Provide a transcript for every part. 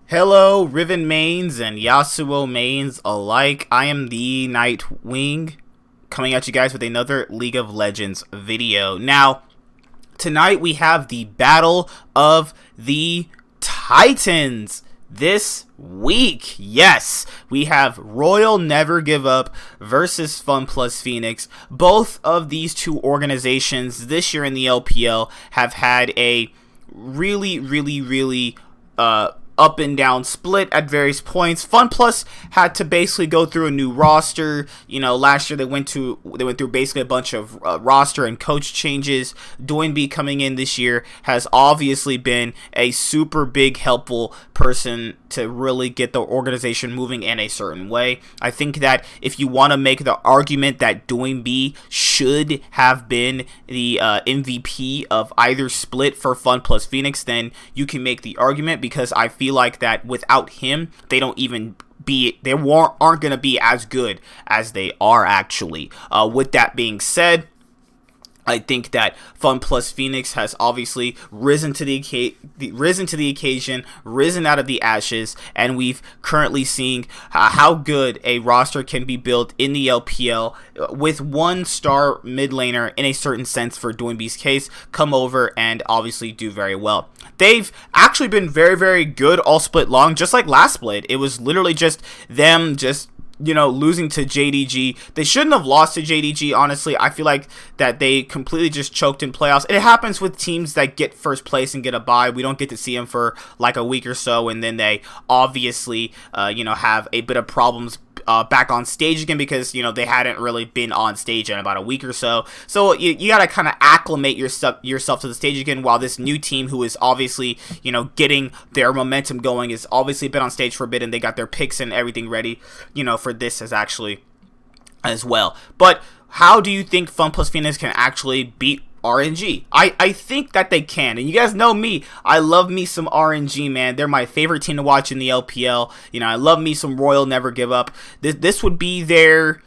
Hello, Riven mains and Yasuo mains alike. I am the Nightwing, coming at you guys with another League of Legends video. Now, tonight we have the Battle of the Titans this week. Yes, we have Royal Never Give Up versus FunPlus Phoenix. Both of these two organizations this year in the LPL have had a really up and down split at various points. FunPlus had to basically go through a new roster. You know, last year they went through basically a bunch of roster and coach changes. Doinby coming in this year has obviously been a super big helpful person to really get the organization moving in a certain way. I think that if you want to make the argument that Doinby should have been the MVP of either split for FunPlus Phoenix, then you can make the argument, because I feel like that without him, they aren't going to be as good as they are actually. With that being said, I think that FunPlus Phoenix has obviously risen to the occasion, risen out of the ashes, and we've currently seen how good a roster can be built in the LPL with one star mid laner, in a certain sense for Doinby's case, come over and obviously do very well. They've actually been very good all split long, just like last split. It was literally just them losing to JDG. They shouldn't have lost to JDG, honestly. I feel like that they completely just choked in playoffs. It happens with teams that get first place and get a bye. We don't get to see them for like a week or so, and then they obviously have a bit of problems back on stage again, because they hadn't really been on stage in about a week or so. So you gotta kind of acclimate yourself to the stage again, while this new team, who is obviously getting their momentum going, has obviously been on stage for a bit, and they got their picks and everything ready for this as well. But how do you think FunPlus Phoenix can actually beat RNG? I think that they can, and you guys know me. I love me some RNG, man. They're my favorite team to watch in the LPL. I love me some Royal Never Give Up. This would be their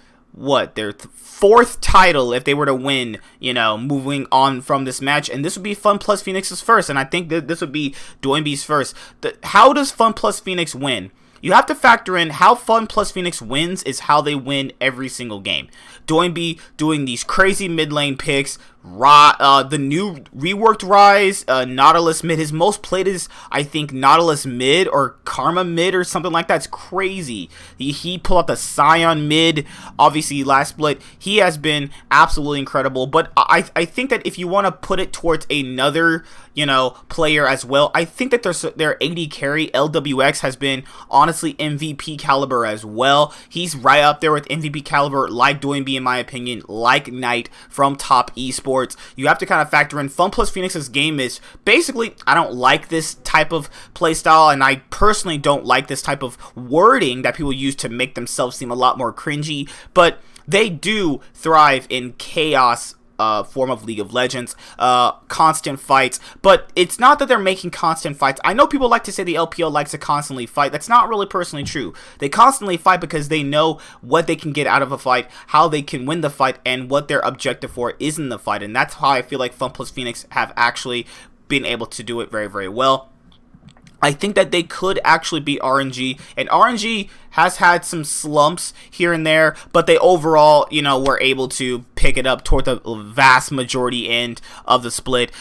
fourth title if they were to win, moving on from this match, and this would be FunPlus Phoenix's first, and I think that this would be Doinby's first. How does FunPlus Phoenix win? You have to factor in how FunPlus Phoenix wins is how they win every single game. Doinby doing these crazy mid lane picks, the new reworked Rise, Nautilus mid. His most played is, I think, Nautilus mid or Karma mid or something like that. It's crazy. He pulled out the Scion mid, obviously last split. He has been absolutely incredible. But I think that if you want to put it towards another player as well, I think that their AD carry, LWX, has been honestly MVP caliber as well. He's right up there with MVP caliber, like Doinby in my opinion, like Knight from Top Esports. You have to kind of factor in FunPlus Phoenix's game is basically, I don't like this type of playstyle, and I personally don't like this type of wording that people use to make themselves seem a lot more cringy, but they do thrive in chaos form of League of Legends, constant fights. But it's not that they're making constant fights. I know people like to say the LPL likes to constantly fight. That's not really personally true. They constantly fight because they know what they can get out of a fight, how they can win the fight, and what their objective for is in the fight. And that's how I feel like FunPlus Phoenix have actually been able to do it very well. I think that they could actually beat RNG, and RNG has had some slumps here and there, but they overall, were able to pick it up toward the vast majority end of the split.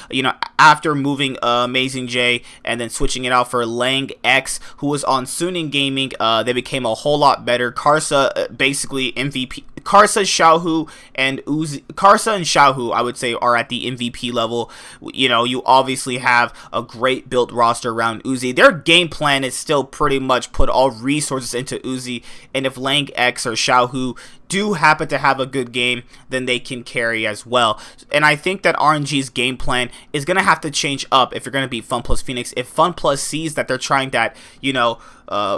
After moving Amazing J and then switching it out for Lang X, who was on Suning Gaming, they became a whole lot better. Karsa, basically MVP. Karsa, Xiaohu, and Uzi. Karsa and Xiaohu, I would say, are at the MVP level. You obviously have a great built roster around Uzi. Their game plan is still pretty much put all resources into Uzi, and if Lang X or Xiaohu do happen to have a good game, then they can carry as well. And I think that RNG's game plan is going to have to change up if you're going to beat FunPlus Phoenix. If FunPlus sees that they're trying that,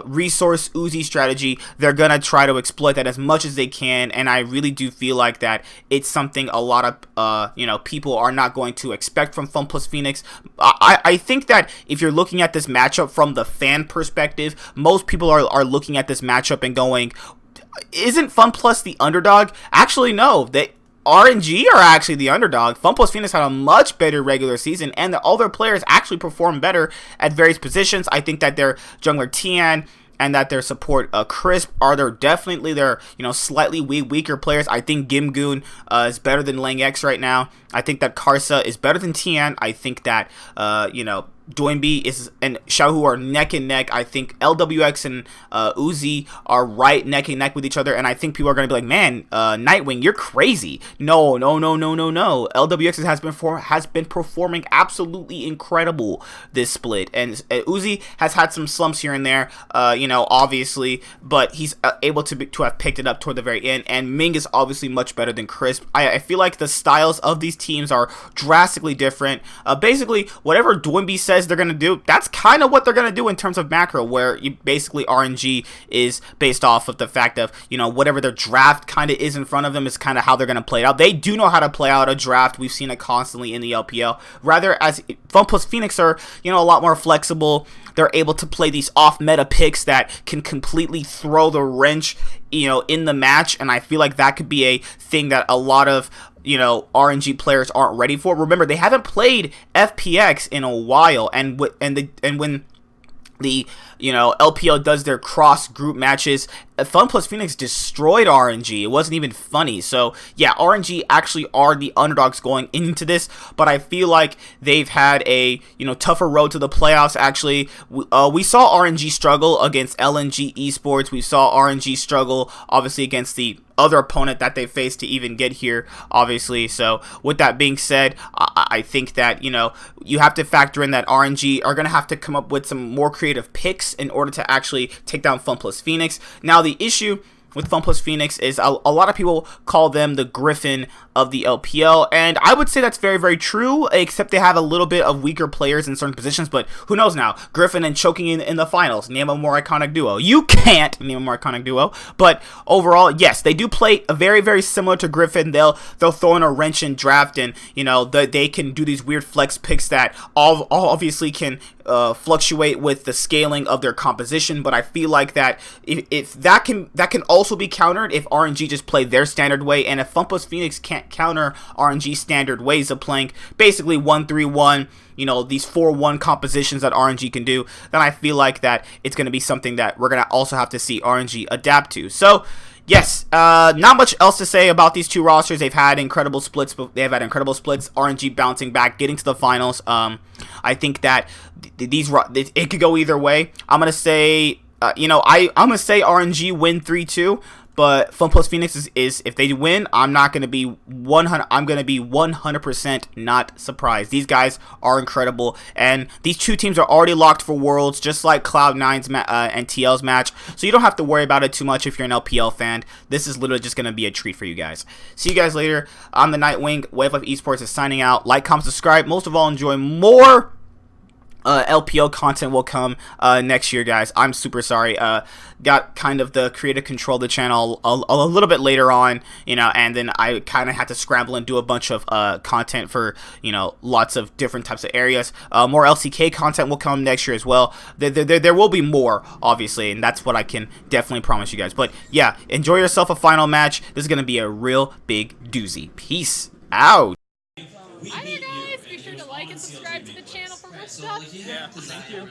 resource Uzi strategy, they're going to try to exploit that as much as they can. And I really do feel like that it's something a lot of, people are not going to expect from FunPlus Phoenix. I think that if you're looking at this matchup from the fan perspective, most people are looking at this matchup and going, isn't FunPlus the underdog? Actually, no. RNG are actually the underdog. FunPlus Phoenix had a much better regular season, and all their players actually perform better at various positions. I think that their jungler Tian and that their support Crisp are definitely their slightly weaker players. I think Gimgoon is better than Lang X right now. I think that Karsa is better than Tian. I think that Doinby and Xiaohu are neck and neck. I think LWX and Uzi are right neck and neck with each other, and I think people are going to be like, man, Nightwing, you're crazy. No. LWX has been performing absolutely incredible this split, and Uzi has had some slumps here and there, obviously, but he's able to have picked it up toward the very end, and Ming is obviously much better than Crisp. I feel like the styles of these teams are drastically different. Basically, whatever Doinby says they're going to do, that's kind of what they're going to do in terms of macro, where basically RNG is based off of the fact of, whatever their draft kind of is in front of them is kind of how they're going to play it out. They do know how to play out a draft. We've seen it constantly in the LPL. Rather, as FunPlus Phoenix are, a lot more flexible. They're able to play these off-meta picks that can completely throw the wrench, in the match, and I feel like that could be a thing that a lot of RNG players aren't ready for. Remember, they haven't played FPX in a while, and when the LPL does their cross group matches, FunPlus Phoenix destroyed RNG. It wasn't even funny. So yeah, RNG actually are the underdogs going into this, but I feel like they've had a tougher road to the playoffs. Actually, we saw RNG struggle against LNG Esports. We saw RNG struggle obviously against the other opponent that they faced to even get here, obviously. So with that being said, I think that you have to factor in that RNG are going to have to come up with some more creative picks in order to actually take down FunPlus Phoenix. Now the issue with FunPlus Phoenix is a lot of people call them the Griffin of the LPL, and I would say that's very, very true, except they have a little bit of weaker players in certain positions, but who knows now? Griffin and choking in the finals. Name a more iconic duo. You can't name a more iconic duo, but overall, yes, they do play very, very similar to Griffin. They'll throw in a wrench in draft, and they can do these weird flex picks that all obviously can fluctuate with the scaling of their composition, but I feel like that if that can also be countered if RNG just play their standard way, and if FunPlus Phoenix can't counter RNG standard ways of playing basically 1-3-1, these 4-1 compositions that RNG can do, then I feel like that it's going to be something that we're going to also have to see RNG adapt to. So yes, not much else to say about these two rosters. They've had incredible splits. RNG bouncing back, getting to the finals. I think that it could go either way. I'm gonna say, I'm gonna say RNG win 3-2. But FunPlus Phoenix is if they win, I'm gonna be 100% not surprised. These guys are incredible, and these two teams are already locked for Worlds, just like Cloud9's and TL's match. So you don't have to worry about it too much if you're an LPL fan. This is literally just gonna be a treat for you guys. See you guys later. I'm the Nightwing. Wave Life Esports is signing out. Like, comment, subscribe. Most of all, enjoy more. LPL content will come next year, guys. I'm super sorry. Got kind of the creative control of the channel a little bit later on, and then I kind of had to scramble and do a bunch of content for, lots of different types of areas. More LCK content will come next year as well. There will be more, obviously, and that's what I can definitely promise you guys. But yeah, enjoy yourself a final match. This is going to be a real big doozy. Peace out. Hi there, guys. Be sure to like and subscribe to the channel for more stuff. Yeah, thank you.